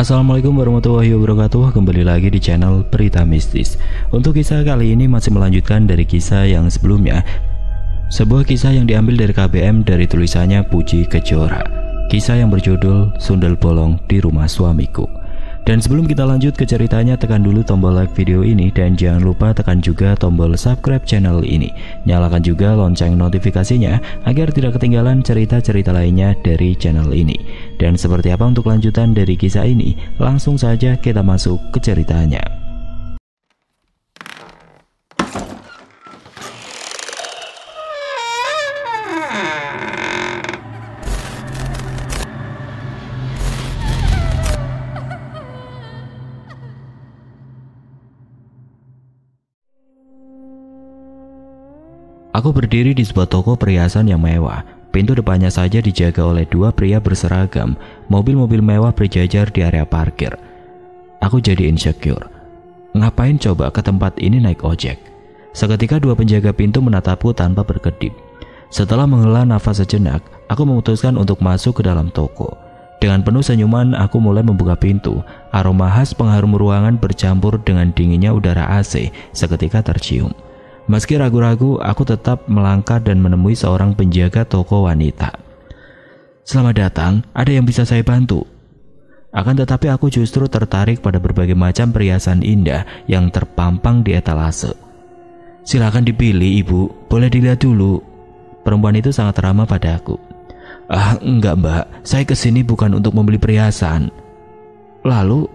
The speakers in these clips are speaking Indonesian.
Assalamualaikum warahmatullahi wabarakatuh. Kembali lagi di channel Berita Mistis. Untuk kisah kali ini masih melanjutkan dari kisah yang sebelumnya. Sebuah kisah yang diambil dari KBM dari tulisannya Puji Kejora. Kisah yang berjudul Sundel Bolong di Rumah Suamiku. Dan sebelum kita lanjut ke ceritanya, tekan dulu tombol like video ini dan jangan lupa tekan juga tombol subscribe channel ini. Nyalakan juga lonceng notifikasinya agar tidak ketinggalan cerita-cerita lainnya dari channel ini. Dan seperti apa untuk lanjutan dari kisah ini? Langsung saja kita masuk ke ceritanya. Aku berdiri di sebuah toko perhiasan yang mewah. Pintu depannya saja dijaga oleh dua pria berseragam. Mobil-mobil mewah berjajar di area parkir. Aku jadi insecure. Ngapain coba ke tempat ini naik ojek? Seketika dua penjaga pintu menatapku tanpa berkedip. Setelah menghela nafas sejenak, aku memutuskan untuk masuk ke dalam toko. Dengan penuh senyuman, aku mulai membuka pintu. Aroma khas pengharum ruangan bercampur dengan dinginnya udara AC seketika tercium. Meski ragu-ragu, aku tetap melangkah dan menemui seorang penjaga toko wanita. "Selamat datang, ada yang bisa saya bantu?" Akan tetapi aku justru tertarik pada berbagai macam perhiasan indah yang terpampang di etalase. "Silakan dipilih, Ibu, boleh dilihat dulu." Perempuan itu sangat ramah padaku. Enggak mbak, saya kesini bukan untuk membeli perhiasan." Lalu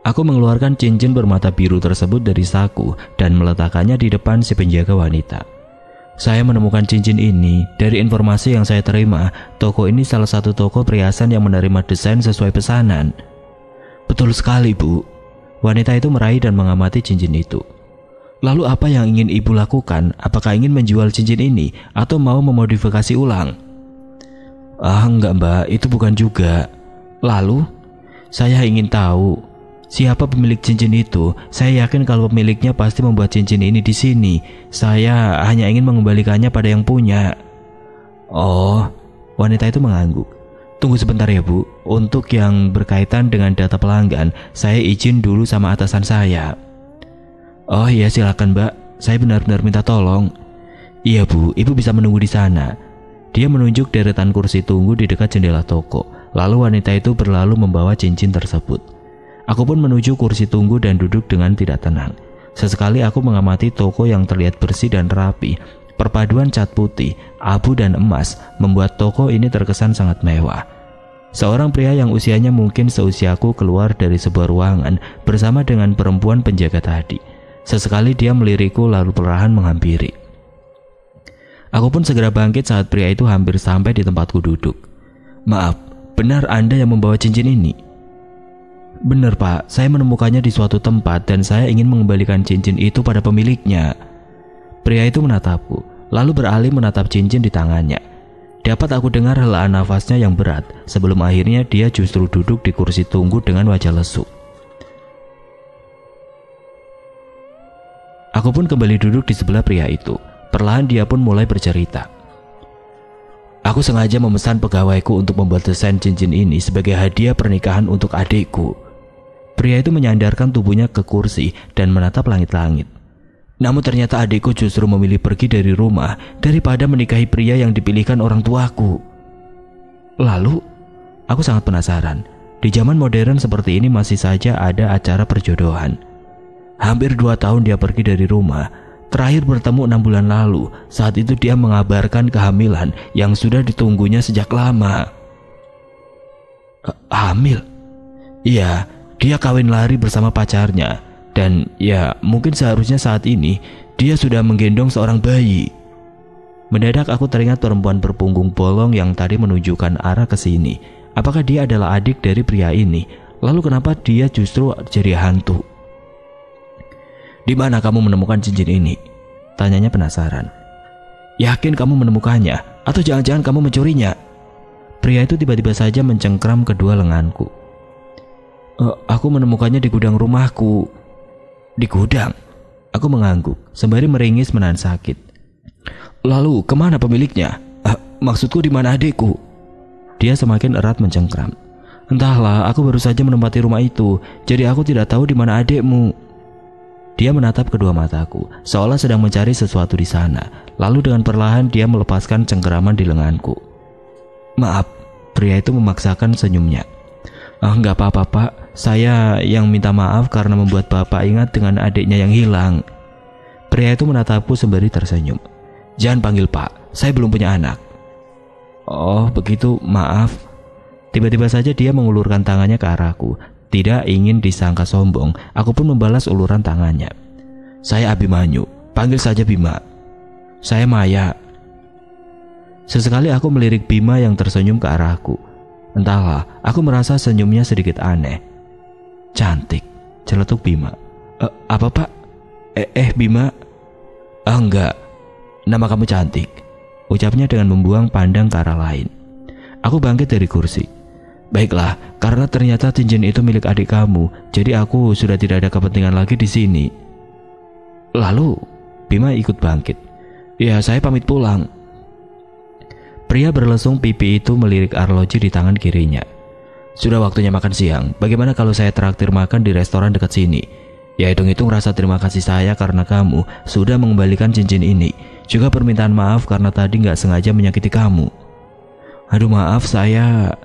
aku mengeluarkan cincin bermata biru tersebut dari saku dan meletakkannya di depan si penjaga wanita. "Saya menemukan cincin ini dari informasi yang saya terima. Toko ini salah satu toko perhiasan yang menerima desain sesuai pesanan." "Betul sekali, Bu." Wanita itu meraih dan mengamati cincin itu. "Lalu apa yang ingin Ibu lakukan? Apakah ingin menjual cincin ini atau mau memodifikasi ulang?" Enggak mbak, itu bukan juga." "Lalu?" "Saya ingin tahu siapa pemilik cincin itu. Saya yakin kalau pemiliknya pasti membuat cincin ini di sini. Saya hanya ingin mengembalikannya pada yang punya." "Oh," wanita itu mengangguk. "Tunggu sebentar ya Bu. Untuk yang berkaitan dengan data pelanggan, saya izin dulu sama atasan saya." "Oh iya, silakan Mbak. Saya benar-benar minta tolong." "Iya Bu, Ibu bisa menunggu di sana." Dia menunjuk deretan kursi tunggu di dekat jendela toko. Lalu wanita itu berlalu membawa cincin tersebut. Aku pun menuju kursi tunggu dan duduk dengan tidak tenang. Sesekali aku mengamati toko yang terlihat bersih dan rapi. Perpaduan cat putih, abu dan emas membuat toko ini terkesan sangat mewah. Seorang pria yang usianya mungkin seusiaku keluar dari sebuah ruangan bersama dengan perempuan penjaga tadi. Sesekali dia melirikku lalu perlahan menghampiri. Aku pun segera bangkit saat pria itu hampir sampai di tempatku duduk. "Maaf, benar Anda yang membawa cincin ini?" "Benar Pak, saya menemukannya di suatu tempat dan saya ingin mengembalikan cincin itu pada pemiliknya." Pria itu menatapku, lalu beralih menatap cincin di tangannya. Dapat aku dengar helaan nafasnya yang berat sebelum akhirnya dia justru duduk di kursi tunggu dengan wajah lesu. Aku pun kembali duduk di sebelah pria itu. Perlahan dia pun mulai bercerita. "Aku sengaja memesan pegawaiku untuk membuat desain cincin ini sebagai hadiah pernikahan untuk adikku." Pria itu menyandarkan tubuhnya ke kursi dan menatap langit-langit. "Namun ternyata adikku justru memilih pergi dari rumah daripada menikahi pria yang dipilihkan orang tuaku." Lalu, aku sangat penasaran. Di zaman modern seperti ini masih saja ada acara perjodohan. Hampir 2 tahun dia pergi dari rumah. Terakhir bertemu 6 bulan lalu. Saat itu dia mengabarkan kehamilan yang sudah ditunggunya sejak lama. Hamil? Iya, dia kawin lari bersama pacarnya. Dan ya, mungkin seharusnya saat ini dia sudah menggendong seorang bayi. Mendadak aku teringat perempuan berpunggung bolong yang tadi menunjukkan arah ke sini. Apakah dia adalah adik dari pria ini? Lalu kenapa dia justru jadi hantu? "Di mana kamu menemukan cincin ini?" tanyanya penasaran. "Yakin kamu menemukannya? Atau jangan-jangan kamu mencurinya?" Pria itu tiba-tiba saja mencengkram kedua lenganku. Aku menemukannya di gudang rumahku." "Di gudang?" Aku mengangguk sembari meringis menahan sakit. "Lalu kemana pemiliknya? Maksudku di mana adikku?" Dia semakin erat mencengkram. Entahlah, aku baru saja menempati rumah itu, jadi aku tidak tahu di mana adikmu. Dia menatap kedua mataku, seolah sedang mencari sesuatu di sana. Lalu dengan perlahan dia melepaskan cengkeraman di lenganku. Maaf, pria itu memaksakan senyumnya. Enggak apa-apa pak, saya yang minta maaf karena membuat bapak ingat dengan adiknya yang hilang. Pria itu menatapku sembari tersenyum. Jangan panggil pak, saya belum punya anak. Oh begitu, maaf. Tiba-tiba saja dia mengulurkan tangannya ke arahku. Tidak ingin disangka sombong, aku pun membalas uluran tangannya. Saya Abimanyu, panggil saja Bima. Saya Maya. Sesekali aku melirik Bima yang tersenyum ke arahku. Entahlah, aku merasa senyumnya sedikit aneh. Cantik, celetuk Bima. Apa pak? Bima? Enggak, nama kamu cantik, ucapnya dengan membuang pandang ke arah lain. Aku bangkit dari kursi. Baiklah, karena ternyata cincin itu milik adik kamu, jadi aku sudah tidak ada kepentingan lagi di sini. Lalu, Bima ikut bangkit. Ya, saya pamit pulang. Pria berlesung pipi itu melirik arloji di tangan kirinya. Sudah waktunya makan siang, bagaimana kalau saya traktir makan di restoran dekat sini? Ya hitung-hitung rasa terima kasih saya karena kamu sudah mengembalikan cincin ini. Juga permintaan maaf karena tadi nggak sengaja menyakiti kamu. Aduh maaf saya...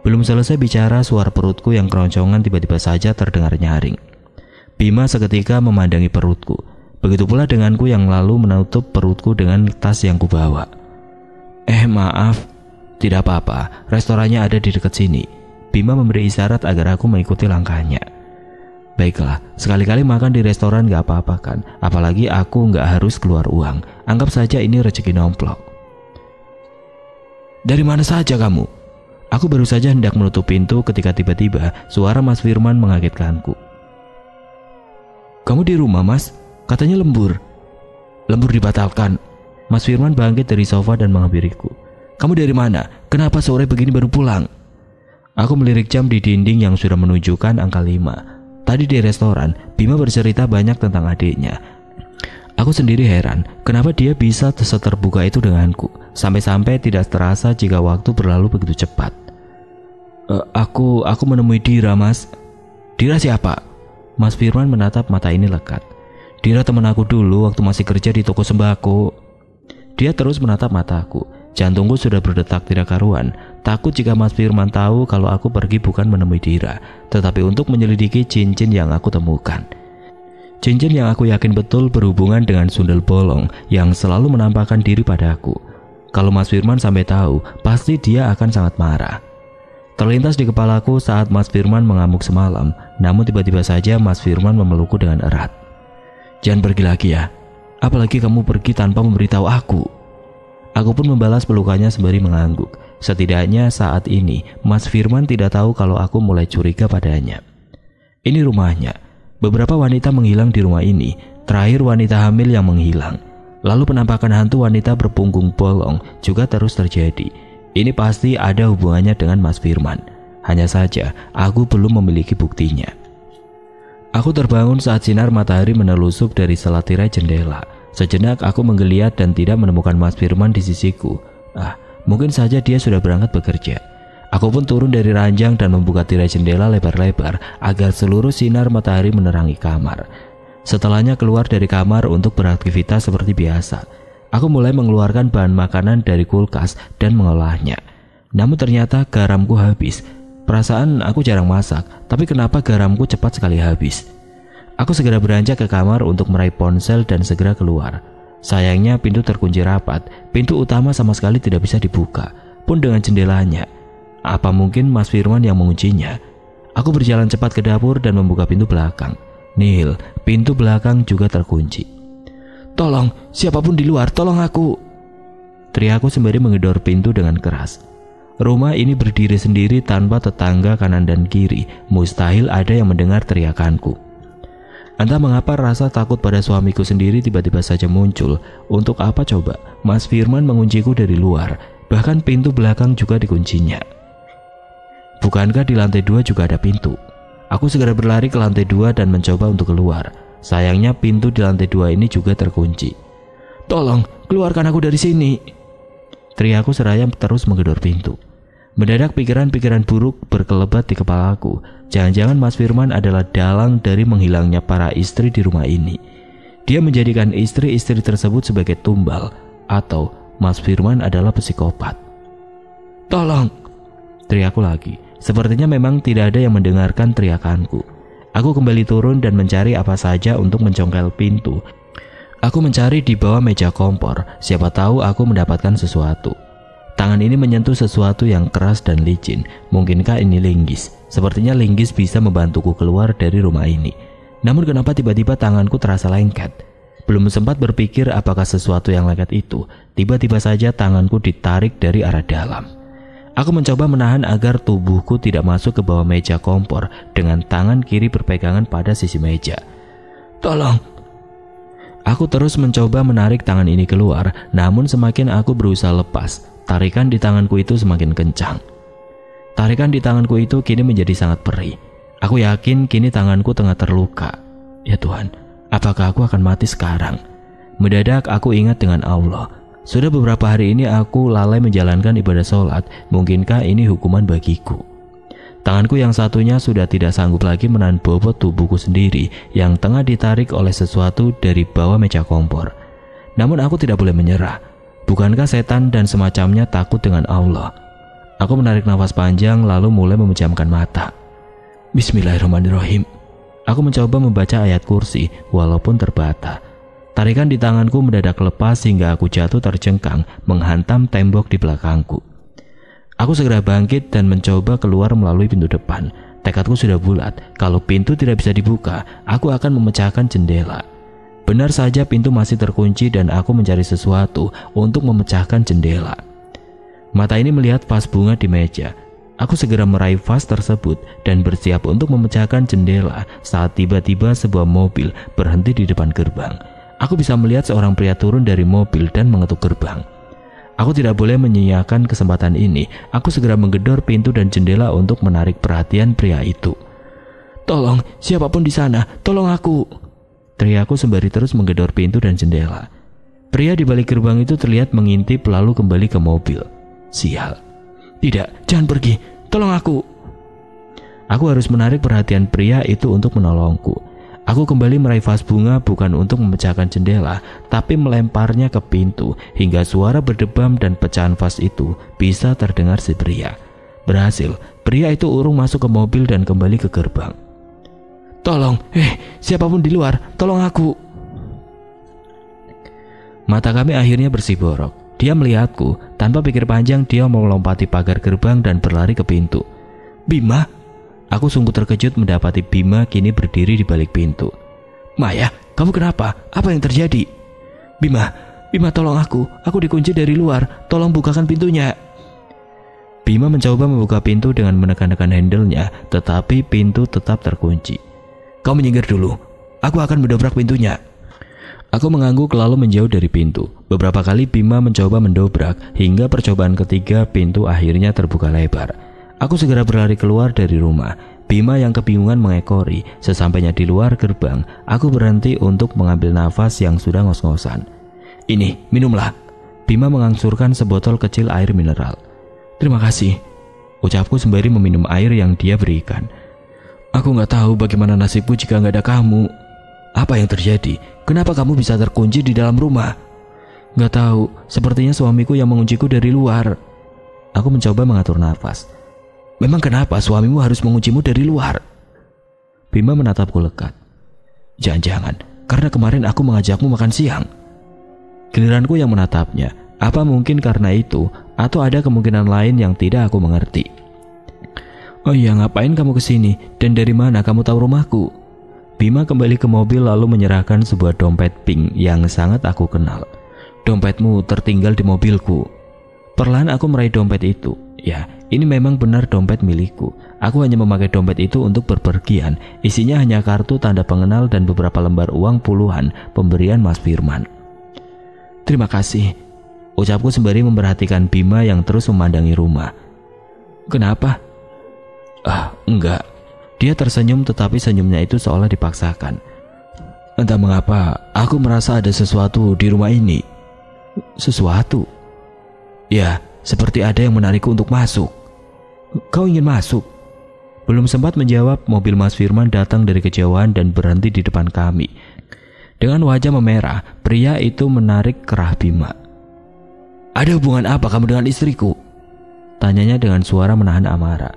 Belum selesai bicara, suara perutku yang keroncongan tiba-tiba saja terdengar nyaring. Bima seketika memandangi perutku. Begitu pula denganku yang lalu menutup perutku dengan tas yang kubawa. Maaf. Tidak apa-apa, restorannya ada di dekat sini. Bima memberi isyarat agar aku mengikuti langkahnya. Baiklah, sekali-kali makan di restoran gak apa-apa kan. Apalagi aku gak harus keluar uang. Anggap saja ini rezeki nomplok. Dari mana saja kamu? Aku baru saja hendak menutup pintu ketika tiba-tiba suara Mas Firman mengagetkanku. Kamu di rumah mas? Katanya lembur. Lembur dibatalkan. Mas Firman bangkit dari sofa dan menghampiriku. Kamu dari mana? Kenapa sore begini baru pulang? Aku melirik jam di dinding yang sudah menunjukkan angka 5. Tadi di restoran, Bima bercerita banyak tentang adiknya. Aku sendiri heran, kenapa dia bisa seterbuka itu denganku, sampai-sampai tidak terasa jika waktu berlalu begitu cepat. Aku menemui Dira, mas. Dira siapa? Mas Firman menatap mata ini lekat. Dira teman aku dulu waktu masih kerja di toko sembako. Dia terus menatap mataku. Jantungku sudah berdetak tidak karuan. Takut jika Mas Firman tahu kalau aku pergi bukan menemui Dira, tetapi untuk menyelidiki cincin yang aku temukan. Cincin yang aku yakin betul berhubungan dengan sundel bolong yang selalu menampakkan diri padaku. Kalau Mas Firman sampai tahu, pasti dia akan sangat marah. Terlintas di kepalaku saat Mas Firman mengamuk semalam, namun tiba-tiba saja Mas Firman memelukku dengan erat. Jangan pergi lagi ya, apalagi kamu pergi tanpa memberitahu aku. Aku pun membalas pelukannya sembari mengangguk. Setidaknya saat ini Mas Firman tidak tahu kalau aku mulai curiga padanya. Ini rumahnya. Beberapa wanita menghilang di rumah ini. Terakhir wanita hamil yang menghilang. Lalu penampakan hantu wanita berpunggung bolong juga terus terjadi. Ini pasti ada hubungannya dengan Mas Firman. Hanya saja aku belum memiliki buktinya. Aku terbangun saat sinar matahari menelusup dari sela tirai jendela. Sejenak aku menggeliat dan tidak menemukan Mas Firman di sisiku. Mungkin saja dia sudah berangkat bekerja. Aku pun turun dari ranjang dan membuka tirai jendela lebar-lebar agar seluruh sinar matahari menerangi kamar. Setelahnya keluar dari kamar untuk beraktivitas seperti biasa. Aku mulai mengeluarkan bahan makanan dari kulkas dan mengolahnya. Namun ternyata garamku habis. Perasaan aku jarang masak, tapi kenapa garamku cepat sekali habis? Aku segera beranjak ke kamar untuk meraih ponsel dan segera keluar. Sayangnya pintu terkunci rapat. Pintu utama sama sekali tidak bisa dibuka, pun dengan jendelanya. Apa mungkin Mas Firman yang menguncinya? Aku berjalan cepat ke dapur dan membuka pintu belakang. Nihil, pintu belakang juga terkunci. Tolong, siapapun di luar, tolong aku. Teriakku sembari menggedor pintu dengan keras. Rumah ini berdiri sendiri tanpa tetangga kanan dan kiri. Mustahil ada yang mendengar teriakanku. Entah mengapa rasa takut pada suamiku sendiri tiba-tiba saja muncul. Untuk apa coba? Mas Firman mengunciku dari luar. Bahkan pintu belakang juga dikuncinya. Bukankah di lantai 2 juga ada pintu? Aku segera berlari ke lantai 2 dan mencoba untuk keluar. Sayangnya pintu di lantai 2 ini juga terkunci. Tolong, keluarkan aku dari sini. Teriakku seraya terus menggedor pintu. Mendadak pikiran-pikiran buruk berkelebat di kepalaku. Jangan-jangan Mas Firman adalah dalang dari menghilangnya para istri di rumah ini. Dia menjadikan istri-istri tersebut sebagai tumbal, atau Mas Firman adalah psikopat. "Tolong!" teriakku lagi. Sepertinya memang tidak ada yang mendengarkan teriakanku. Aku kembali turun dan mencari apa saja untuk mencongkel pintu. Aku mencari di bawah meja kompor, siapa tahu aku mendapatkan sesuatu. Tangan ini menyentuh sesuatu yang keras dan licin. Mungkinkah ini linggis? Sepertinya linggis bisa membantuku keluar dari rumah ini. Namun kenapa tiba-tiba tanganku terasa lengket? Belum sempat berpikir apakah sesuatu yang lengket itu, tiba-tiba saja tanganku ditarik dari arah dalam. Aku mencoba menahan agar tubuhku tidak masuk ke bawah meja kompor dengan tangan kiri berpegangan pada sisi meja. "Tolong!" Aku terus mencoba menarik tangan ini keluar, namun semakin aku berusaha lepas, tarikan di tanganku itu semakin kencang. Tarikan di tanganku itu kini menjadi sangat perih. Aku yakin kini tanganku tengah terluka. Ya Tuhan, apakah aku akan mati sekarang? Mendadak aku ingat dengan Allah. Sudah beberapa hari ini aku lalai menjalankan ibadah sholat. Mungkinkah ini hukuman bagiku? Tanganku yang satunya sudah tidak sanggup lagi menahan bobot tubuhku sendiri yang tengah ditarik oleh sesuatu dari bawah meja kompor. Namun aku tidak boleh menyerah. Bukankah setan dan semacamnya takut dengan Allah? Aku menarik nafas panjang lalu mulai memejamkan mata. Bismillahirrahmanirrahim. Aku mencoba membaca ayat kursi walaupun terbata. Tarikan di tanganku mendadak lepas hingga aku jatuh terjengkang menghantam tembok di belakangku. Aku segera bangkit dan mencoba keluar melalui pintu depan. Tekadku sudah bulat, kalau pintu tidak bisa dibuka, aku akan memecahkan jendela. Benar saja pintu masih terkunci dan aku mencari sesuatu untuk memecahkan jendela. Mata ini melihat vas bunga di meja. Aku segera meraih vas tersebut dan bersiap untuk memecahkan jendela saat tiba-tiba sebuah mobil berhenti di depan gerbang. Aku bisa melihat seorang pria turun dari mobil dan mengetuk gerbang. Aku tidak boleh menyia-nyiakan kesempatan ini. Aku segera menggedor pintu dan jendela untuk menarik perhatian pria itu. "Tolong, siapapun di sana, tolong aku!" teriakku sembari terus menggedor pintu dan jendela. Pria di balik gerbang itu terlihat mengintip lalu kembali ke mobil. Sial. "Tidak, jangan pergi, tolong aku!" Aku harus menarik perhatian pria itu untuk menolongku. Aku kembali meraih vas bunga bukan untuk memecahkan jendela, tapi melemparnya ke pintu hingga suara berdebam dan pecahan vas itu bisa terdengar si pria. Berhasil, pria itu urung masuk ke mobil dan kembali ke gerbang. "Tolong, siapapun di luar, tolong aku!" Mata kami akhirnya bersiborok. Dia melihatku, tanpa pikir panjang dia melompati pagar gerbang dan berlari ke pintu. "Bima!" Aku sungguh terkejut mendapati Bima kini berdiri di balik pintu. "Maya, kamu kenapa? Apa yang terjadi?" Bima tolong aku dikunci dari luar, tolong bukakan pintunya." Bima mencoba membuka pintu dengan menekan-nekan handle-nya, tetapi pintu tetap terkunci. "Kau menyingkir dulu, aku akan mendobrak pintunya." Aku mengangguk lalu menjauh dari pintu. Beberapa kali Bima mencoba mendobrak, hingga percobaan ketiga pintu akhirnya terbuka lebar. Aku segera berlari keluar dari rumah. Bima yang kebingungan mengekori. Sesampainya di luar gerbang, aku berhenti untuk mengambil nafas yang sudah ngos-ngosan. "Ini, minumlah." Bima mengangsurkan sebotol kecil air mineral. "Terima kasih," ucapku sembari meminum air yang dia berikan. "Aku gak tahu bagaimana nasibku jika gak ada kamu." "Apa yang terjadi? Kenapa kamu bisa terkunci di dalam rumah?" "Gak tahu, sepertinya suamiku yang mengunciku dari luar." Aku mencoba mengatur nafas. "Memang kenapa suamimu harus menguncimu dari luar?" Bima menatapku lekat. "Jangan-jangan karena kemarin aku mengajakmu makan siang." Giliranku yang menatapnya. Apa mungkin karena itu, atau ada kemungkinan lain yang tidak aku mengerti? "Oh iya, ngapain kamu kesini? Dan dari mana kamu tahu rumahku?" Bima kembali ke mobil lalu menyerahkan sebuah dompet pink yang sangat aku kenal. "Dompetmu tertinggal di mobilku." Perlahan aku meraih dompet itu. Ya, ini memang benar dompet milikku. Aku hanya memakai dompet itu untuk berpergian. Isinya hanya kartu tanda pengenal dan beberapa lembar uang puluhan pemberian Mas Firman. "Terima kasih," ucapku sembari memperhatikan Bima yang terus memandangi rumah. "Kenapa?" Enggak." Dia tersenyum tetapi senyumnya itu seolah dipaksakan. "Entah mengapa, aku merasa ada sesuatu di rumah ini." "Sesuatu?" "Ya, seperti ada yang menarikku untuk masuk." Kau ingin masuk? Belum sempat menjawab, mobil Mas Firman datang dari kejauhan dan berhenti di depan kami. Dengan wajah memerah, pria itu menarik kerah Bima. Ada hubungan apa kamu dengan istriku? Tanyanya dengan suara menahan amarah.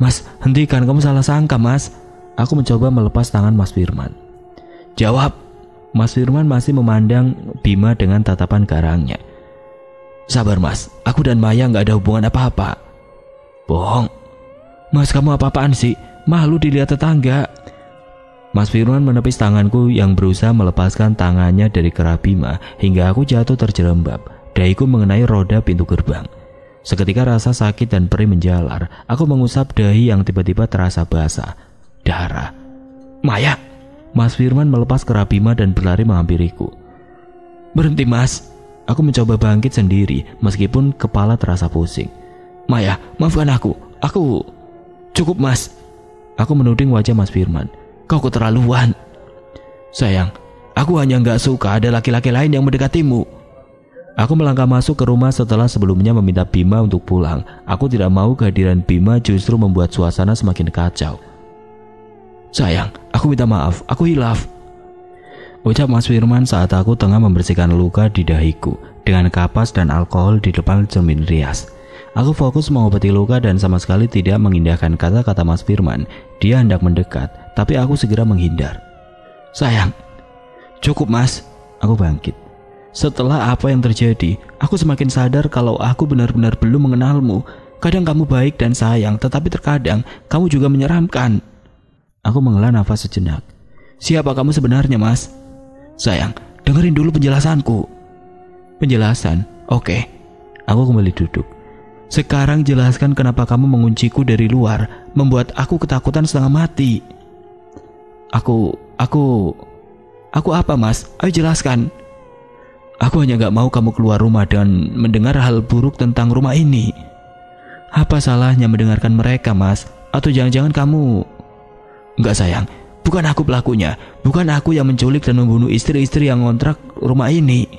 Mas, hentikan, kamu salah sangka mas. Aku mencoba melepas tangan Mas Firman. Jawab. Mas Firman masih memandang Bima dengan tatapan garangnya. Sabar mas, aku dan Maya gak ada hubungan apa-apa. Bohong. Mas, kamu apa-apaan sih? Malu dilihat tetangga. Mas Firman menepis tanganku yang berusaha melepaskan tangannya dari kerah Bima hingga aku jatuh terjerembab. Dahiku mengenai roda pintu gerbang. Seketika rasa sakit dan perih menjalar. Aku mengusap dahi yang tiba-tiba terasa basah. Darah. Maya. Mas Firman melepas kerah Bima dan berlari menghampiriku. Berhenti mas. Aku mencoba bangkit sendiri meskipun kepala terasa pusing. Maya, maafkan aku. Cukup mas. Aku menuding wajah Mas Firman. Kau keterlaluan. Sayang, aku hanya gak suka ada laki-laki lain yang mendekatimu. Aku melangkah masuk ke rumah setelah sebelumnya meminta Bima untuk pulang. Aku tidak mau kehadiran Bima justru membuat suasana semakin kacau. Sayang, aku minta maaf, aku hilaf. Ucap Mas Firman saat aku tengah membersihkan luka di dahiku dengan kapas dan alkohol di depan cermin rias. Aku fokus mengobati luka dan sama sekali tidak mengindahkan kata-kata Mas Firman. Dia hendak mendekat, tapi aku segera menghindar. Sayang, cukup mas. Aku bangkit. Setelah apa yang terjadi, aku semakin sadar kalau aku benar-benar belum mengenalmu. Kadang kamu baik dan sayang, tetapi terkadang kamu juga menyeramkan. Aku menghela nafas sejenak. Siapa kamu sebenarnya mas? Sayang, dengerin dulu penjelasanku. Penjelasan? Oke. Aku kembali duduk. Sekarang jelaskan kenapa kamu mengunciku dari luar, membuat aku ketakutan setengah mati. Aku apa mas? Ayo jelaskan. Aku hanya gak mau kamu keluar rumah dan mendengar hal buruk tentang rumah ini. Apa salahnya mendengarkan mereka mas? Atau jangan-jangan kamu... Enggak sayang, bukan aku pelakunya. Bukan aku yang menculik dan membunuh istri-istri yang ngontrak rumah ini.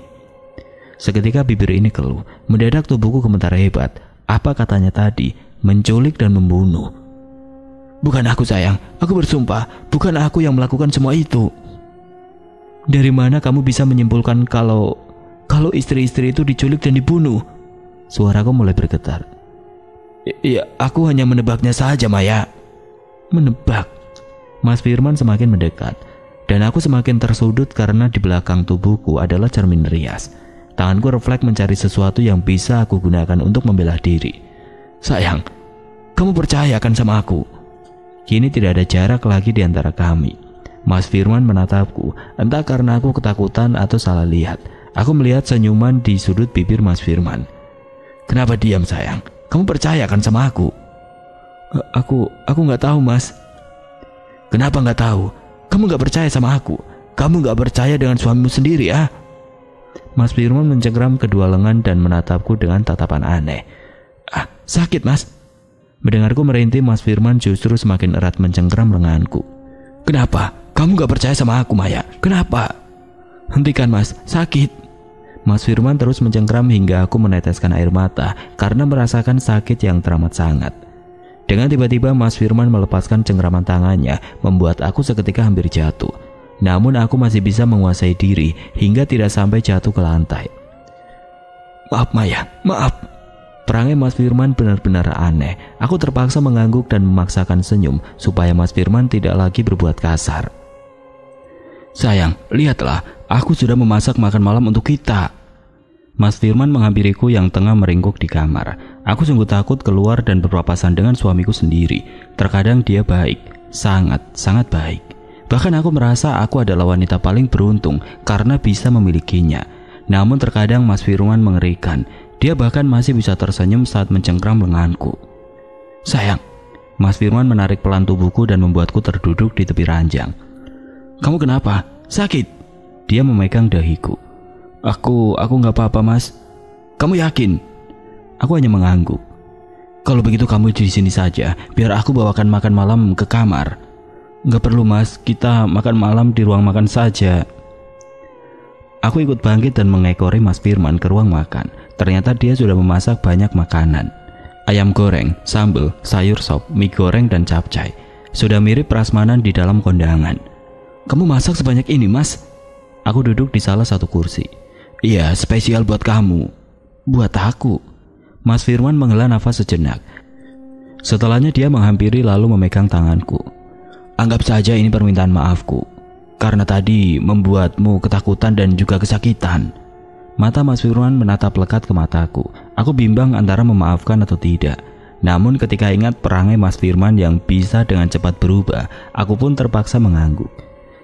Seketika bibir ini keluh. Mendadak tubuhku gemetar hebat. Apa katanya tadi? Menculik dan membunuh. Bukan aku sayang, aku bersumpah. Bukan aku yang melakukan semua itu. Dari mana kamu bisa menyimpulkan kalau istri-istri itu diculik dan dibunuh? Suaraku mulai bergetar. Ya, aku hanya menebaknya saja Maya. Menebak? Mas Firman semakin mendekat dan aku semakin tersudut karena di belakang tubuhku adalah cermin rias. Tanganku refleks mencari sesuatu yang bisa aku gunakan untuk membela diri. Sayang, kamu percayakan sama aku. Kini tidak ada jarak lagi di antara kami. Mas Firman menatapku, entah karena aku ketakutan atau salah lihat. Aku melihat senyuman di sudut bibir Mas Firman. Kenapa diam sayang? Kamu percayakan sama aku? Aku gak tahu mas. Kenapa gak tahu? Kamu gak percaya sama aku? Kamu gak percaya dengan suamimu sendiri ah? Mas Firman mencengkeram kedua lengan dan menatapku dengan tatapan aneh. Sakit mas. Mendengarku merintih, Mas Firman justru semakin erat mencengkeram lenganku. Kenapa? Kamu gak percaya sama aku Maya? Kenapa? Hentikan mas, sakit. Mas Firman terus mencengkeram hingga aku meneteskan air mata karena merasakan sakit yang teramat sangat. Dengan tiba-tiba Mas Firman melepaskan cengkeraman tangannya, membuat aku seketika hampir jatuh. Namun aku masih bisa menguasai diri hingga tidak sampai jatuh ke lantai. Maaf Maya, maaf. Perangai Mas Firman benar-benar aneh. Aku terpaksa mengangguk dan memaksakan senyum supaya Mas Firman tidak lagi berbuat kasar. Sayang, lihatlah, aku sudah memasak makan malam untuk kita. Mas Firman menghampiriku yang tengah meringkuk di kamar. Aku sungguh takut keluar dan berpapasan dengan suamiku sendiri. Terkadang dia baik, sangat baik. Bahkan aku merasa aku adalah wanita paling beruntung karena bisa memilikinya. Namun terkadang Mas Firman mengerikan. Dia bahkan masih bisa tersenyum saat mencengkram lenganku. Sayang, Mas Firman menarik pelan tubuhku dan membuatku terduduk di tepi ranjang. Kamu kenapa? Sakit? Dia memegang dahiku. Aku gak apa-apa mas. Kamu yakin? Aku hanya mengangguk. Kalau begitu kamu di sini saja, biar aku bawakan makan malam ke kamar. Gak perlu mas, kita makan malam di ruang makan saja. Aku ikut bangkit dan mengekori Mas Firman ke ruang makan. Ternyata dia sudah memasak banyak makanan. ayam goreng, sambal, sayur sop, mie goreng, dan capcay. Sudah mirip prasmanan di dalam kondangan. "Kamu masak sebanyak ini, Mas?" Aku duduk di salah satu kursi. "Iya, spesial buat kamu." "Buat aku?" Mas Firman menghela nafas sejenak. Setelahnya dia menghampiri lalu memegang tanganku. "Anggap saja ini permintaan maafku, karena tadi membuatmu ketakutan dan juga kesakitan." Mata Mas Firman menatap lekat ke mataku. Aku bimbang antara memaafkan atau tidak. Namun ketika ingat perangai Mas Firman yang bisa dengan cepat berubah, aku pun terpaksa mengangguk.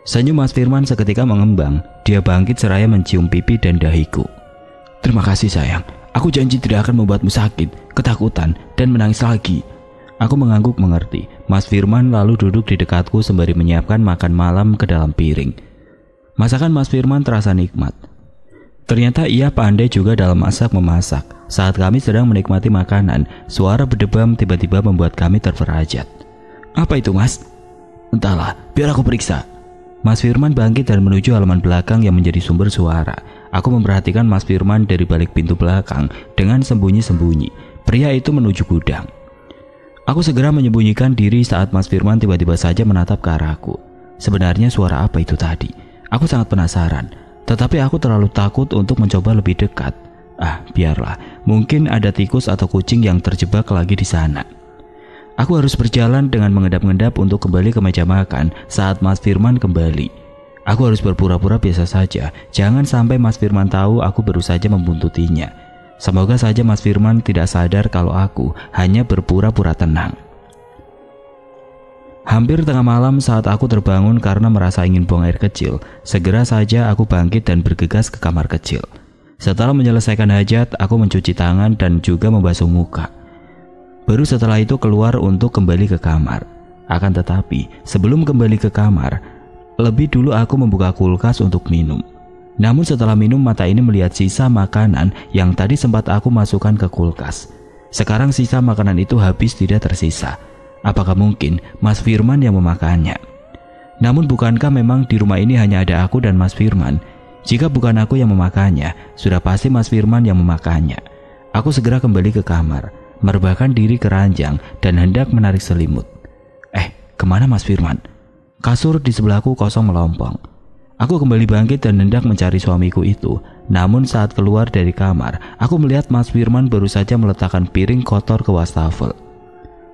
Senyum Mas Firman seketika mengembang. Dia bangkit seraya mencium pipi dan dahiku. "Terima kasih sayang. Aku janji tidak akan membuatmu sakit, ketakutan, dan menangis lagi." Aku mengangguk mengerti. Mas Firman lalu duduk di dekatku sembari menyiapkan makan malam ke dalam piring. Masakan Mas Firman terasa nikmat. Ternyata ia pandai juga dalam memasak. Saat kami sedang menikmati makanan, suara berdebam tiba-tiba membuat kami terperajat. "Apa itu, Mas?" "Entahlah, biar aku periksa." Mas Firman bangkit dan menuju halaman belakang yang menjadi sumber suara. Aku memperhatikan Mas Firman dari balik pintu belakang dengan sembunyi-sembunyi. Pria itu menuju gudang. Aku segera menyembunyikan diri saat Mas Firman tiba-tiba saja menatap ke arahku. Sebenarnya suara apa itu tadi? Aku sangat penasaran, tetapi aku terlalu takut untuk mencoba lebih dekat. Biarlah, mungkin ada tikus atau kucing yang terjebak lagi di sana. Aku harus berjalan dengan mengendap-endap untuk kembali ke meja makan saat Mas Firman kembali. Aku harus berpura-pura biasa saja, jangan sampai Mas Firman tahu aku baru saja membuntutinya. Semoga saja Mas Firman tidak sadar kalau aku hanya berpura-pura tenang. Hampir tengah malam saat aku terbangun karena merasa ingin buang air kecil, segera saja aku bangkit dan bergegas ke kamar kecil. Setelah menyelesaikan hajat, aku mencuci tangan dan juga membasuh muka. Baru setelah itu keluar untuk kembali ke kamar. Akan tetapi, sebelum kembali ke kamar, lebih dulu aku membuka kulkas untuk minum. Namun setelah minum, mata ini melihat sisa makanan yang tadi sempat aku masukkan ke kulkas. Sekarang sisa makanan itu habis, tidak tersisa. Apakah mungkin Mas Firman yang memakannya? Namun bukankah memang di rumah ini hanya ada aku dan Mas Firman? Jika bukan aku yang memakannya, sudah pasti Mas Firman yang memakannya. Aku segera kembali ke kamar, merebahkan diri ke ranjang dan hendak menarik selimut. Kemana Mas Firman? Kasur di sebelahku kosong melompong. Aku kembali bangkit dan hendak mencari suamiku itu. Namun saat keluar dari kamar, aku melihat Mas Firman baru saja meletakkan piring kotor ke wastafel.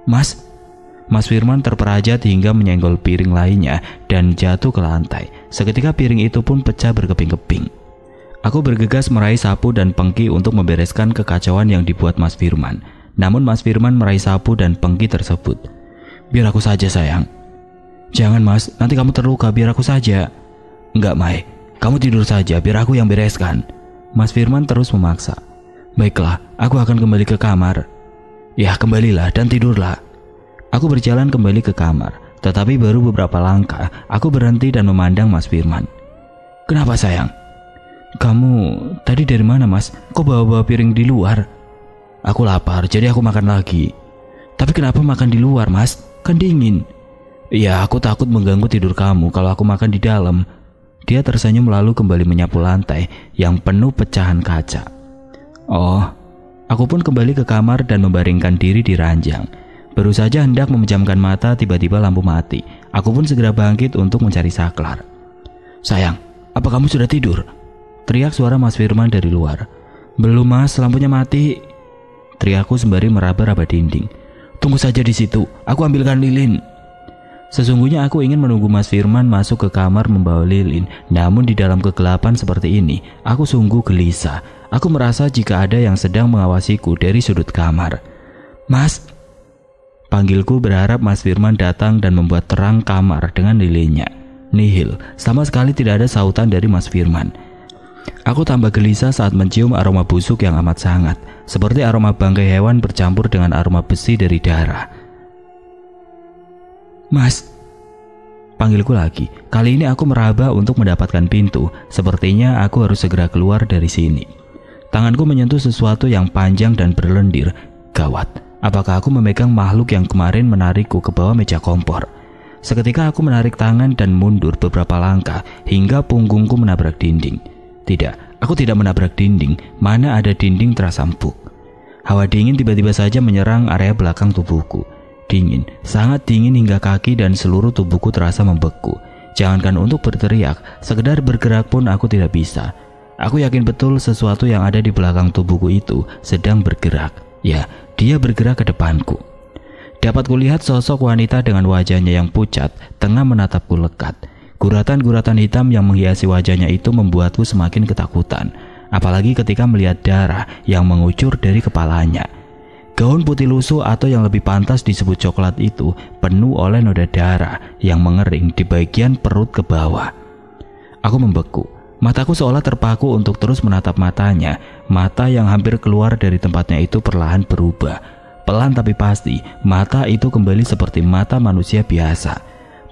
Mas Firman terperajat hingga menyenggol piring lainnya dan jatuh ke lantai. Seketika piring itu pun pecah berkeping-keping. Aku bergegas meraih sapu dan pengki untuk membereskan kekacauan yang dibuat Mas Firman. Namun Mas Firman meraih sapu dan pengki tersebut. "Biar aku saja sayang." "Jangan Mas, nanti kamu terluka, biar aku saja." "Enggak Mai, kamu tidur saja, biar aku yang bereskan." Mas Firman terus memaksa. "Baiklah, aku akan kembali ke kamar." "Ya, kembalilah dan tidurlah." Aku berjalan kembali ke kamar, tetapi baru beberapa langkah, aku berhenti dan memandang Mas Firman. "Kenapa sayang?" "Kamu tadi dari mana Mas? Kok bawa-bawa piring di luar?" "Aku lapar, jadi aku makan lagi." "Tapi kenapa makan di luar Mas? Kan dingin." "Iya, aku takut mengganggu tidur kamu kalau aku makan di dalam." Dia tersenyum lalu kembali menyapu lantai yang penuh pecahan kaca. Aku pun kembali ke kamar dan membaringkan diri di ranjang. Baru saja hendak memejamkan mata, tiba-tiba lampu mati. Aku pun segera bangkit untuk mencari saklar. "Sayang, apa kamu sudah tidur?" teriak suara Mas Firman dari luar. "Belum Mas, lampunya mati," teriakku sembari meraba-raba dinding. "Tunggu saja di situ, aku ambilkan lilin." Sesungguhnya aku ingin menunggu Mas Firman masuk ke kamar membawa lilin. Namun di dalam kegelapan seperti ini, aku sungguh gelisah. Aku merasa jika ada yang sedang mengawasiku dari sudut kamar. "Mas!" Panggilku berharap Mas Firman datang dan membuat terang kamar dengan lilinnya. Nihil, sama sekali tidak ada sautan dari Mas Firman. Aku tambah gelisah saat mencium aroma busuk yang amat sangat, seperti aroma bangkai hewan bercampur dengan aroma besi dari darah. "Mas!" Panggilku lagi. Kali ini aku meraba untuk mendapatkan pintu. Sepertinya aku harus segera keluar dari sini. Tanganku menyentuh sesuatu yang panjang dan berlendir. Gawat, apakah aku memegang makhluk yang kemarin menarikku ke bawah meja kompor? Seketika aku menarik tangan dan mundur beberapa langkah hingga punggungku menabrak dinding. Tidak, aku tidak menabrak dinding. Mana ada dinding terasa empuk. Hawa dingin tiba-tiba saja menyerang area belakang tubuhku. Dingin, sangat dingin hingga kaki dan seluruh tubuhku terasa membeku. Jangankan untuk berteriak, sekedar bergerak pun aku tidak bisa. Aku yakin betul sesuatu yang ada di belakang tubuhku itu sedang bergerak. Ya, dia bergerak ke depanku. Dapat kulihat sosok wanita dengan wajahnya yang pucat tengah menatapku lekat. Guratan-guratan hitam yang menghiasi wajahnya itu membuatku semakin ketakutan. Apalagi ketika melihat darah yang mengucur dari kepalanya. Gaun putih lusuh atau yang lebih pantas disebut coklat itu penuh oleh noda darah yang mengering di bagian perut ke bawah. Aku membeku. Mataku seolah terpaku untuk terus menatap matanya. Mata yang hampir keluar dari tempatnya itu perlahan berubah. Pelan tapi pasti, mata itu kembali seperti mata manusia biasa.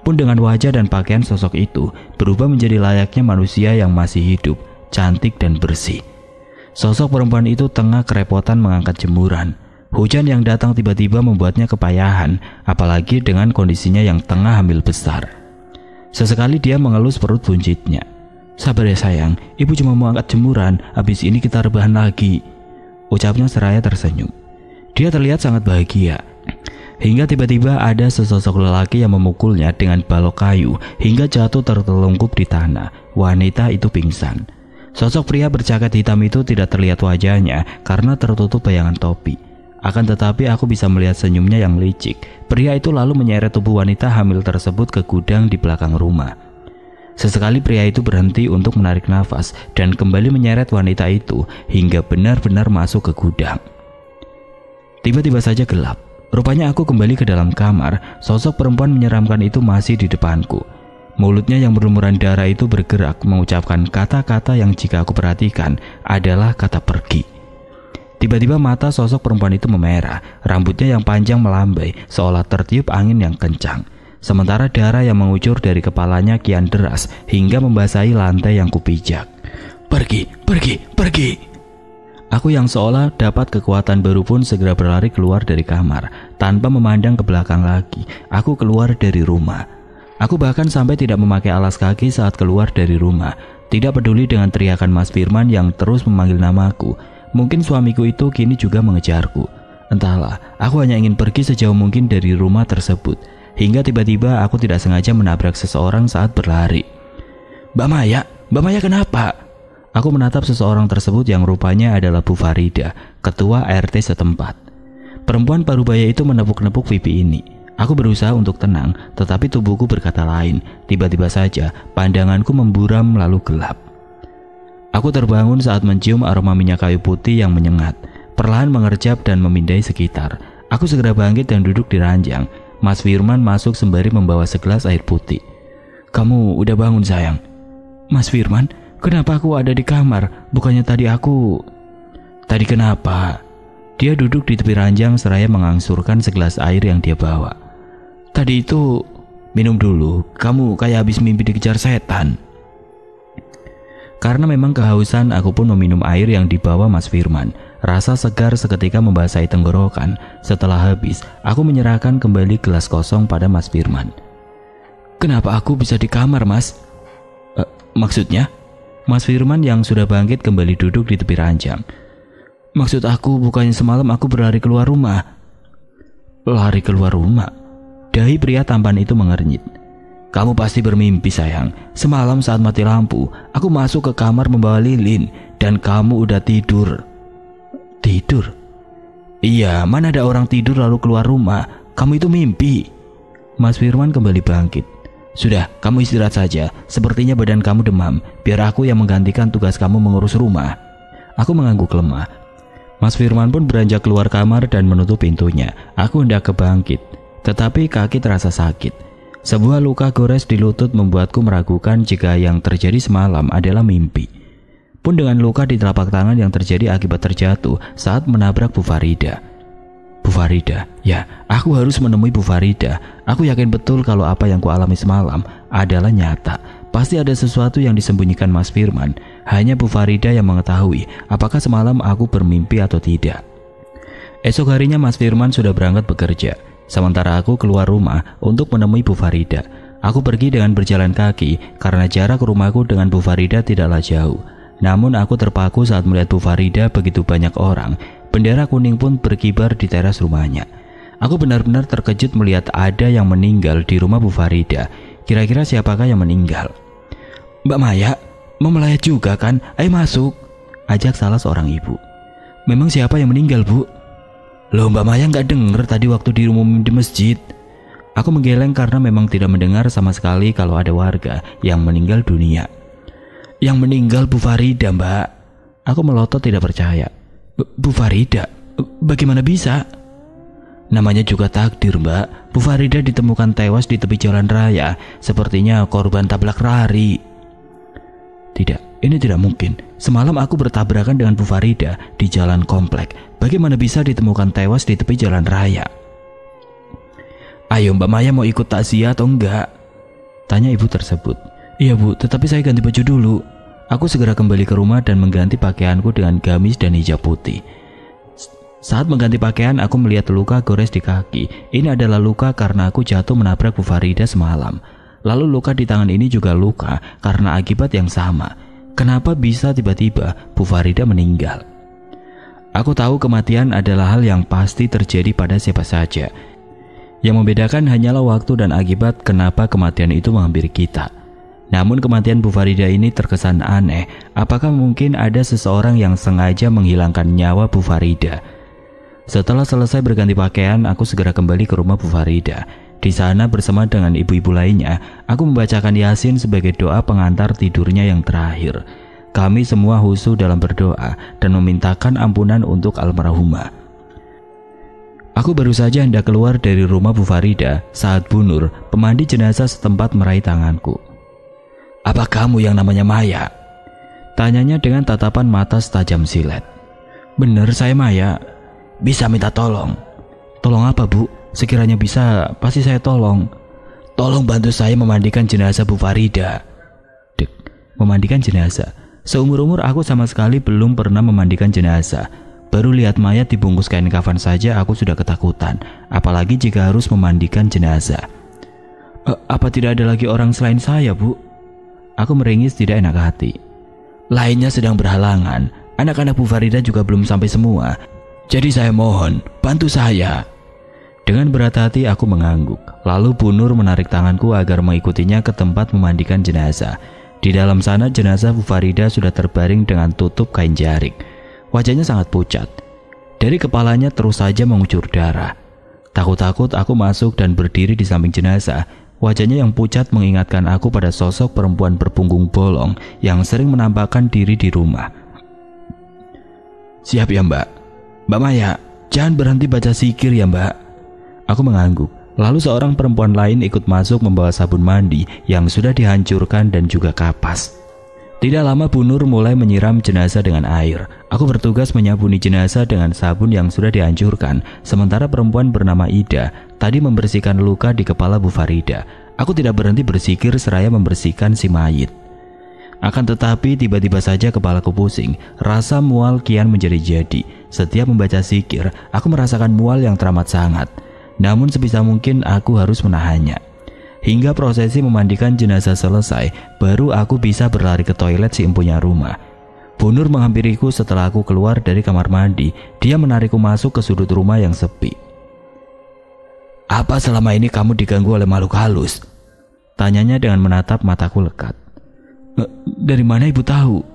Pun dengan wajah dan pakaian sosok itu berubah menjadi layaknya manusia yang masih hidup, cantik dan bersih. Sosok perempuan itu tengah kerepotan mengangkat jemuran. Hujan yang datang tiba-tiba membuatnya kepayahan, apalagi dengan kondisinya yang tengah hamil besar. Sesekali dia mengelus perut buncitnya. "Sabar ya sayang, ibu cuma mau angkat jemuran, habis ini kita rebahan lagi," ucapnya seraya tersenyum. Dia terlihat sangat bahagia. Hingga tiba-tiba ada sesosok lelaki yang memukulnya dengan balok kayu hingga jatuh tertelungkup di tanah. Wanita itu pingsan. Sosok pria berjaket hitam itu tidak terlihat wajahnya karena tertutup bayangan topi. Akan tetapi aku bisa melihat senyumnya yang licik. Pria itu lalu menyeret tubuh wanita hamil tersebut ke gudang di belakang rumah. Sesekali pria itu berhenti untuk menarik nafas dan kembali menyeret wanita itu hingga benar-benar masuk ke gudang. Tiba-tiba saja gelap. Rupanya aku kembali ke dalam kamar. Sosok perempuan menyeramkan itu masih di depanku. Mulutnya yang berlumuran darah itu bergerak mengucapkan kata-kata yang jika aku perhatikan adalah kata pergi. Tiba-tiba mata sosok perempuan itu memerah, rambutnya yang panjang melambai seolah tertiup angin yang kencang. Sementara darah yang mengucur dari kepalanya kian deras hingga membasahi lantai yang kupijak. "Pergi, pergi, pergi!" Aku yang seolah dapat kekuatan baru pun segera berlari keluar dari kamar. Tanpa memandang ke belakang lagi, aku keluar dari rumah. Aku bahkan sampai tidak memakai alas kaki saat keluar dari rumah. Tidak peduli dengan teriakan Mas Firman yang terus memanggil namaku. Mungkin suamiku itu kini juga mengejarku. Entahlah, aku hanya ingin pergi sejauh mungkin dari rumah tersebut. Hingga tiba-tiba aku tidak sengaja menabrak seseorang saat berlari. Mbak Maya kenapa?" Aku menatap seseorang tersebut yang rupanya adalah Bu Farida, ketua RT setempat. Perempuan parubaya itu menepuk-nepuk pipi ini. Aku berusaha untuk tenang, tetapi tubuhku berkata lain. Tiba-tiba saja pandanganku memburam lalu gelap. Aku terbangun saat mencium aroma minyak kayu putih yang menyengat. Perlahan mengerjap dan memindai sekitar. Aku segera bangkit dan duduk di ranjang. Mas Firman masuk sembari membawa segelas air putih. "Kamu udah bangun sayang?" "Mas Firman, kenapa aku ada di kamar? Bukannya tadi aku..." "Tadi kenapa?" Dia duduk di tepi ranjang seraya mengangsurkan segelas air yang dia bawa. "Tadi itu..." "Minum dulu, kamu kayak habis mimpi dikejar setan." Karena memang kehausan, aku pun meminum air yang dibawa Mas Firman. Rasa segar seketika membasahi tenggorokan. Setelah habis, aku menyerahkan kembali gelas kosong pada Mas Firman. "Kenapa aku bisa di kamar, Mas?" Maksudnya?" Mas Firman yang sudah bangkit kembali duduk di tepi ranjang. "Maksud aku, bukannya semalam aku berlari keluar rumah?" "Lari keluar rumah?" Dahi pria tampan itu mengernyit. "Kamu pasti bermimpi sayang. Semalam saat mati lampu, aku masuk ke kamar membawa lilin dan kamu udah tidur." "Tidur?" "Iya, mana ada orang tidur lalu keluar rumah. Kamu itu mimpi." Mas Firman kembali bangkit. "Sudah, kamu istirahat saja. Sepertinya badan kamu demam. Biar aku yang menggantikan tugas kamu mengurus rumah." Aku mengangguk lemah. Mas Firman pun beranjak keluar kamar dan menutup pintunya. Aku hendak kebangkit, tetapi kaki terasa sakit. Sebuah luka gores di lutut membuatku meragukan jika yang terjadi semalam adalah mimpi. Pun dengan luka di telapak tangan yang terjadi akibat terjatuh saat menabrak Bu Farida. Bu Farida, ya, aku harus menemui Bu Farida. Aku yakin betul kalau apa yang kualami semalam adalah nyata. Pasti ada sesuatu yang disembunyikan Mas Firman. Hanya Bu Farida yang mengetahui apakah semalam aku bermimpi atau tidak. Esok harinya Mas Firman sudah berangkat bekerja. Sementara aku keluar rumah untuk menemui Bu Farida. Aku pergi dengan berjalan kaki karena jarak rumahku dengan Bu Farida tidaklah jauh. Namun aku terpaku saat melihat Bu Farida begitu banyak orang. Bendera kuning pun berkibar di teras rumahnya. Aku benar-benar terkejut melihat ada yang meninggal di rumah Bu Farida. Kira-kira siapakah yang meninggal? "Mbak Maya, mau melayat juga kan? Ayo masuk," ajak salah seorang ibu. "Memang siapa yang meninggal, Bu?" "Loh, Mbak Maya nggak denger tadi waktu diumumin di masjid?" Aku menggeleng karena memang tidak mendengar sama sekali kalau ada warga yang meninggal dunia. "Yang meninggal Bu Farida, Mbak." Aku melotot tidak percaya. Bu Farida? Bagaimana bisa?" "Namanya juga takdir, Mbak. Bu Farida ditemukan tewas di tepi jalan raya. Sepertinya korban tabrak lari." "Tidak, ini tidak mungkin. Semalam aku bertabrakan dengan Bu Farida di jalan komplek. Bagaimana bisa ditemukan tewas di tepi jalan raya?" "Ayo, Mbak Maya mau ikut takziah atau enggak?" tanya ibu tersebut. "Iya, Bu, tetapi saya ganti baju dulu." Aku segera kembali ke rumah dan mengganti pakaianku dengan gamis dan hijab putih. Saat mengganti pakaian, aku melihat luka gores di kaki. Ini adalah luka karena aku jatuh menabrak Bu Farida semalam. Lalu luka di tangan ini juga luka karena akibat yang sama. Kenapa bisa tiba-tiba Bu Farida meninggal? Aku tahu kematian adalah hal yang pasti terjadi pada siapa saja. Yang membedakan hanyalah waktu dan akibat kenapa kematian itu menghampiri kita. Namun kematian Bu Farida ini terkesan aneh. Apakah mungkin ada seseorang yang sengaja menghilangkan nyawa Bu Farida? Setelah selesai berganti pakaian, aku segera kembali ke rumah Bu Farida. Di sana bersama dengan ibu-ibu lainnya, aku membacakan Yasin sebagai doa pengantar tidurnya yang terakhir. Kami semua khusyuk dalam berdoa dan memintakan ampunan untuk almarhumah. Aku baru saja hendak keluar dari rumah Bu Farida saat Bu Nur, pemandi jenazah setempat meraih tanganku. "Apa kamu yang namanya Maya?" tanyanya dengan tatapan mata setajam silet. "Bener, saya Maya." "Bisa minta tolong?" "Tolong apa, Bu? Sekiranya bisa, pasti saya tolong." "Tolong bantu saya memandikan jenazah Bu Farida." Dek, memandikan jenazah. Seumur-umur aku sama sekali belum pernah memandikan jenazah. Baru lihat mayat dibungkus kain kafan saja aku sudah ketakutan, apalagi jika harus memandikan jenazah. Apa tidak ada lagi orang selain saya, Bu?" Aku meringis tidak enak hati. "Lainnya sedang berhalangan. Anak-anak Bu Farida juga belum sampai semua. Jadi saya mohon, bantu saya." Dengan berat hati aku mengangguk. Lalu Bu Nur menarik tanganku agar mengikutinya ke tempat memandikan jenazah. Di dalam sana jenazah Bu Farida sudah terbaring dengan tutup kain jarik. Wajahnya sangat pucat. Dari kepalanya terus saja mengucur darah. Takut-takut aku masuk dan berdiri di samping jenazah. Wajahnya yang pucat mengingatkan aku pada sosok perempuan berpunggung bolong yang sering menampakkan diri di rumah. "Siap ya, Mbak? Mbak Maya, jangan berhenti baca zikir ya, Mbak." Aku mengangguk. Lalu seorang perempuan lain ikut masuk membawa sabun mandi yang sudah dihancurkan dan juga kapas. Tidak lama Bu Nur mulai menyiram jenazah dengan air. Aku bertugas menyabuni jenazah dengan sabun yang sudah dihancurkan. Sementara perempuan bernama Ida tadi membersihkan luka di kepala Bu Farida. Aku tidak berhenti berzikir seraya membersihkan si mayit. Akan tetapi tiba-tiba saja kepalaku pusing. Rasa mual kian menjadi-jadi. Setiap membaca zikir, aku merasakan mual yang teramat sangat. Namun sebisa mungkin aku harus menahannya. Hingga prosesi memandikan jenazah selesai, baru aku bisa berlari ke toilet si empunya rumah. Bu Nur menghampiriku setelah aku keluar dari kamar mandi. Dia menarikku masuk ke sudut rumah yang sepi. "Apa selama ini kamu diganggu oleh makhluk halus?" tanyanya dengan menatap mataku lekat. Dari mana ibu tahu?"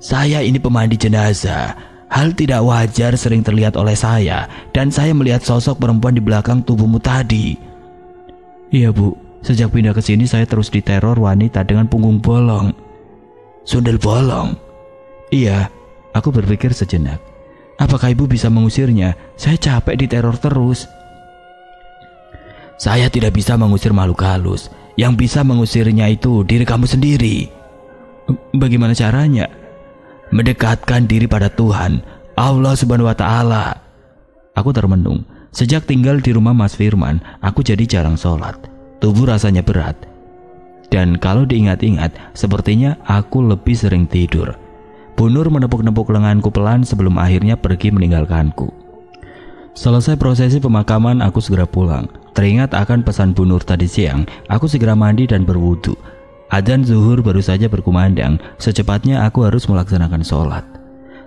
"Saya ini pemandi jenazah. Hal tidak wajar sering terlihat oleh saya, dan saya melihat sosok perempuan di belakang tubuhmu tadi." "Iya, Bu. Sejak pindah ke sini saya terus diteror wanita dengan punggung bolong." "Sundel bolong?" "Iya." Aku berpikir sejenak. Apakah ibu bisa mengusirnya? Saya capek diteror terus. "Saya tidak bisa mengusir makhluk halus. Yang bisa mengusirnya itu diri kamu sendiri." "Bagaimana caranya?" "Mendekatkan diri pada Tuhan, Allah Subhanahu wa Ta'ala." Aku termenung. Sejak tinggal di rumah Mas Firman, aku jadi jarang sholat. Tubuh rasanya berat. Dan kalau diingat-ingat, sepertinya aku lebih sering tidur. Bu Nur menepuk-nepuk lenganku pelan sebelum akhirnya pergi meninggalkanku. Selesai prosesi pemakaman, aku segera pulang. Teringat akan pesan Bu Nur tadi siang, aku segera mandi dan berwudu. Adzan zuhur baru saja berkumandang, secepatnya aku harus melaksanakan sholat.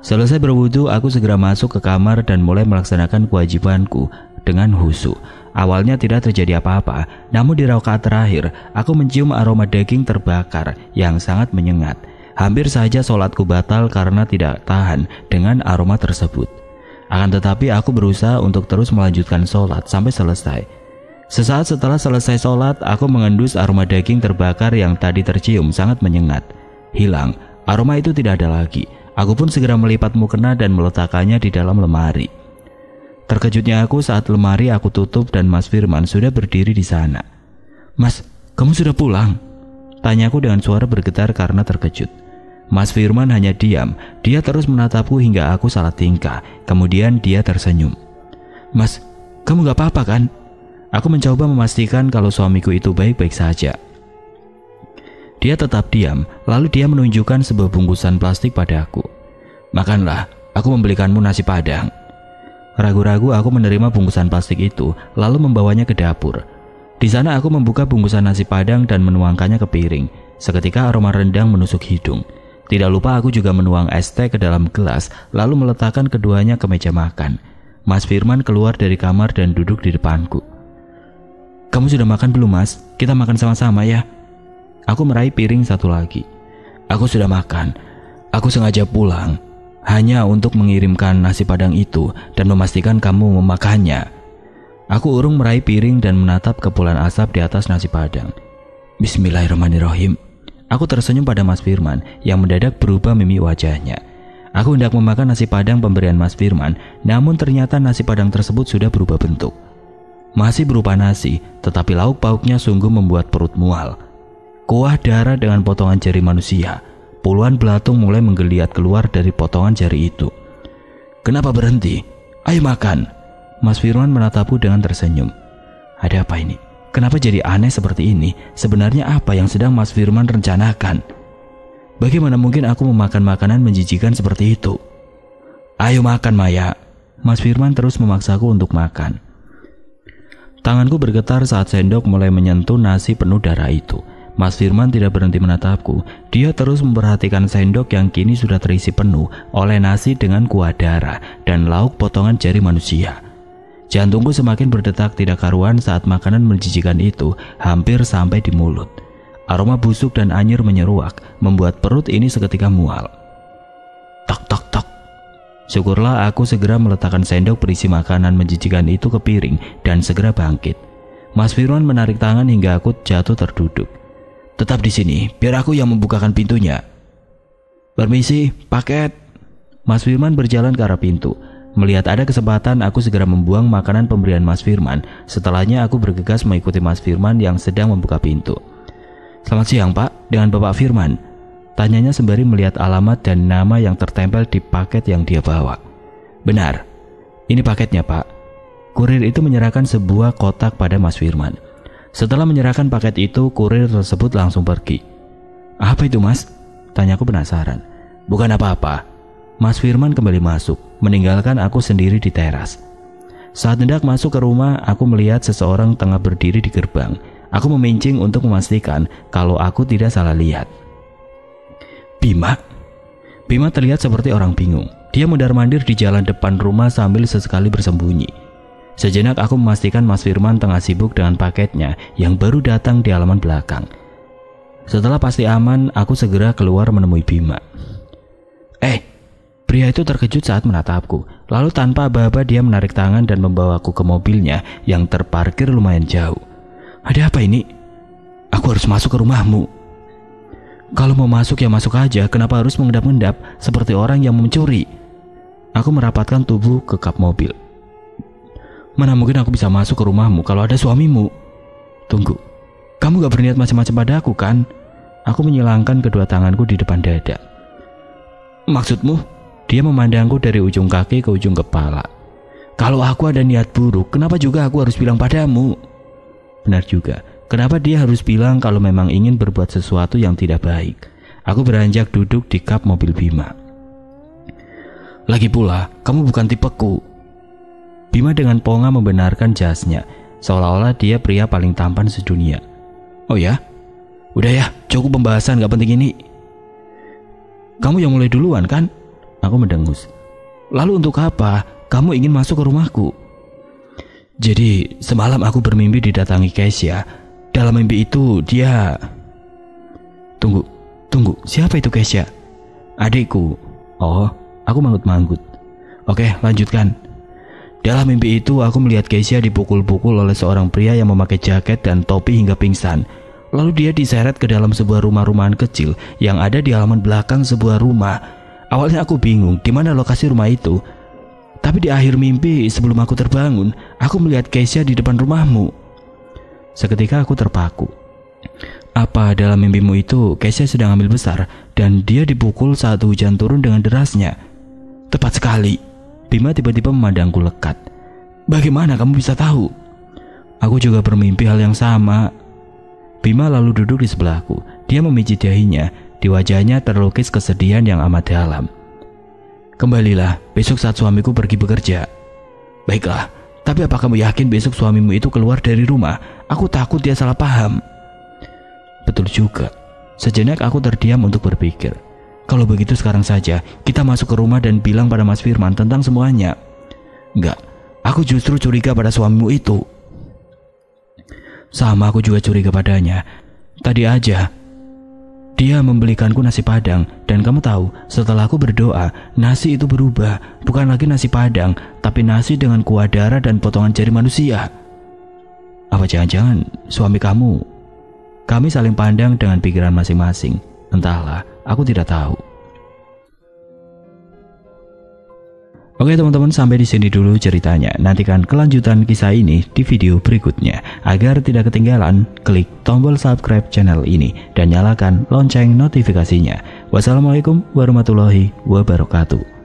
Selesai berwudu, aku segera masuk ke kamar dan mulai melaksanakan kewajibanku dengan khusyuk. Awalnya tidak terjadi apa-apa, namun di rakaat terakhir, aku mencium aroma daging terbakar yang sangat menyengat. Hampir saja sholatku batal karena tidak tahan dengan aroma tersebut. Akan tetapi aku berusaha untuk terus melanjutkan sholat sampai selesai. Sesaat setelah selesai sholat, aku mengendus aroma daging terbakar yang tadi tercium sangat menyengat. Hilang, aroma itu tidak ada lagi. Aku pun segera melipat mukena dan meletakkannya di dalam lemari. Terkejutnya aku saat lemari aku tutup dan Mas Firman sudah berdiri di sana. "Mas, kamu sudah pulang?" Tanyaku dengan suara bergetar karena terkejut. Mas Firman hanya diam. Dia terus menatapku hingga aku salah tingkah. Kemudian dia tersenyum. "Mas, kamu gak apa-apa kan?" Aku mencoba memastikan kalau suamiku itu baik-baik saja. Dia tetap diam, lalu dia menunjukkan sebuah bungkusan plastik padaku. "Makanlah, aku membelikanmu nasi padang." Ragu-ragu aku menerima bungkusan plastik itu, lalu membawanya ke dapur. Di sana aku membuka bungkusan nasi padang dan menuangkannya ke piring. Seketika aroma rendang menusuk hidung. Tidak lupa aku juga menuang es teh ke dalam gelas, lalu meletakkan keduanya ke meja makan. Mas Firman keluar dari kamar dan duduk di depanku. "Kamu sudah makan belum, Mas? Kita makan sama-sama ya." Aku meraih piring satu lagi. "Aku sudah makan. Aku sengaja pulang hanya untuk mengirimkan nasi padang itu dan memastikan kamu memakannya." Aku urung meraih piring dan menatap kepulan asap di atas nasi padang. "Bismillahirrahmanirrahim." Aku tersenyum pada Mas Firman yang mendadak berubah mimik wajahnya. Aku hendak memakan nasi padang pemberian Mas Firman, namun ternyata nasi padang tersebut sudah berubah bentuk. Masih berupa nasi, tetapi lauk pauknya sungguh membuat perut mual. Kuah darah dengan potongan jari manusia. Puluhan belatung mulai menggeliat keluar dari potongan jari itu. "Kenapa berhenti? Ayo makan." Mas Firman menatapku dengan tersenyum. "Ada apa ini? Kenapa jadi aneh seperti ini? Sebenarnya apa yang sedang Mas Firman rencanakan? Bagaimana mungkin aku memakan makanan menjijikan seperti itu?" "Ayo makan, Maya." Mas Firman terus memaksaku untuk makan. Tanganku bergetar saat sendok mulai menyentuh nasi penuh darah itu. Mas Firman tidak berhenti menatapku. Dia terus memperhatikan sendok yang kini sudah terisi penuh oleh nasi dengan kuah darah dan lauk potongan jari manusia. Jantungku semakin berdetak tidak karuan saat makanan menjijikan itu hampir sampai di mulut. Aroma busuk dan anyir menyeruak, membuat perut ini seketika mual. Tok tok tok. Syukurlah aku segera meletakkan sendok berisi makanan menjijikan itu ke piring dan segera bangkit. Mas Firman menarik tangan hingga aku jatuh terduduk. "Tetap di sini, biar aku yang membukakan pintunya." "Permisi, paket." Mas Firman berjalan ke arah pintu. Melihat ada kesempatan, aku segera membuang makanan pemberian Mas Firman. Setelahnya aku bergegas mengikuti Mas Firman yang sedang membuka pintu. "Selamat siang, Pak, dengan Bapak Firman?" Tanyanya sembari melihat alamat dan nama yang tertempel di paket yang dia bawa. "Benar, ini paketnya, Pak." Kurir itu menyerahkan sebuah kotak pada Mas Firman. Setelah menyerahkan paket itu, kurir tersebut langsung pergi. "Apa itu, Mas?" Tanyaku penasaran. "Bukan apa-apa." Mas Firman kembali masuk, meninggalkan aku sendiri di teras. Saat hendak masuk ke rumah, aku melihat seseorang tengah berdiri di gerbang. Aku memincing untuk memastikan kalau aku tidak salah lihat. "Bima?" Bima terlihat seperti orang bingung. Dia mundar-mandir di jalan depan rumah sambil sesekali bersembunyi. Sejenak aku memastikan Mas Firman tengah sibuk dengan paketnya yang baru datang di halaman belakang. Setelah pasti aman, aku segera keluar menemui Bima. Pria itu terkejut saat menatapku. Lalu tanpa aba-aba dia menarik tangan dan membawaku ke mobilnya yang terparkir lumayan jauh. "Ada apa ini?" "Aku harus masuk ke rumahmu." "Kalau mau masuk ya masuk aja, kenapa harus mengendap-endap seperti orang yang mencuri?" Aku merapatkan tubuh ke kap mobil. "Mana mungkin aku bisa masuk ke rumahmu kalau ada suamimu?" "Tunggu, kamu gak berniat macam-macam pada aku kan?" Aku menyilangkan kedua tanganku di depan dada. "Maksudmu?" Dia memandangku dari ujung kaki ke ujung kepala. "Kalau aku ada niat buruk, kenapa juga aku harus bilang padamu?" Benar juga, kenapa dia harus bilang kalau memang ingin berbuat sesuatu yang tidak baik? Aku beranjak duduk di kap mobil Bima. "Lagi pula, kamu bukan tipeku." Bima dengan ponga membenarkan jasnya, seolah-olah dia pria paling tampan sedunia. "Oh ya? Udah ya, cukup pembahasan gak penting ini." "Kamu yang mulai duluan kan?" Aku mendengus. Lalu untuk apa kamu ingin masuk ke rumahku? Jadi semalam aku bermimpi didatangi Keisha. Dalam mimpi itu dia... Tunggu, siapa itu Keisha? Adikku. Oh, aku manggut-manggut. Oke, lanjutkan. Dalam mimpi itu aku melihat Keisha dipukul-pukul oleh seorang pria yang memakai jaket dan topi hingga pingsan. Lalu dia diseret ke dalam sebuah rumah-rumahan kecil yang ada di halaman belakang sebuah rumah. Awalnya aku bingung di mana lokasi rumah itu. Tapi di akhir mimpi sebelum aku terbangun, aku melihat Keisha di depan rumahmu. Seketika aku terpaku. Apa dalam mimpimu itu Keisha sedang hamil besar dan dia dipukul saat hujan turun dengan derasnya? Tepat sekali. Bima tiba-tiba memandangku lekat. Bagaimana kamu bisa tahu? Aku juga bermimpi hal yang sama. Bima lalu duduk di sebelahku. Dia memijit dahinya. Di wajahnya terlukis kesedihan yang amat dalam. Kembalilah besok saat suamiku pergi bekerja. Baiklah, tapi apa kamu yakin besok suamimu itu keluar dari rumah? Aku takut dia salah paham. Betul juga. Sejenak aku terdiam untuk berpikir. Kalau begitu sekarang saja kita masuk ke rumah dan bilang pada Mas Firman tentang semuanya. Enggak, aku justru curiga pada suamimu itu. Sama, aku juga curiga padanya. Tadi aja dia membelikanku nasi padang. Dan kamu tahu, setelah aku berdoa, nasi itu berubah. Bukan lagi nasi padang, tapi nasi dengan kuah darah dan potongan jari manusia. Apa jangan-jangan suami kamu? Kami saling pandang dengan pikiran masing-masing. Entahlah, aku tidak tahu. Oke teman-teman, sampai di sini dulu ceritanya. Nantikan kelanjutan kisah ini di video berikutnya. Agar tidak ketinggalan, klik tombol subscribe channel ini dan nyalakan lonceng notifikasinya. Wassalamualaikum warahmatullahi wabarakatuh.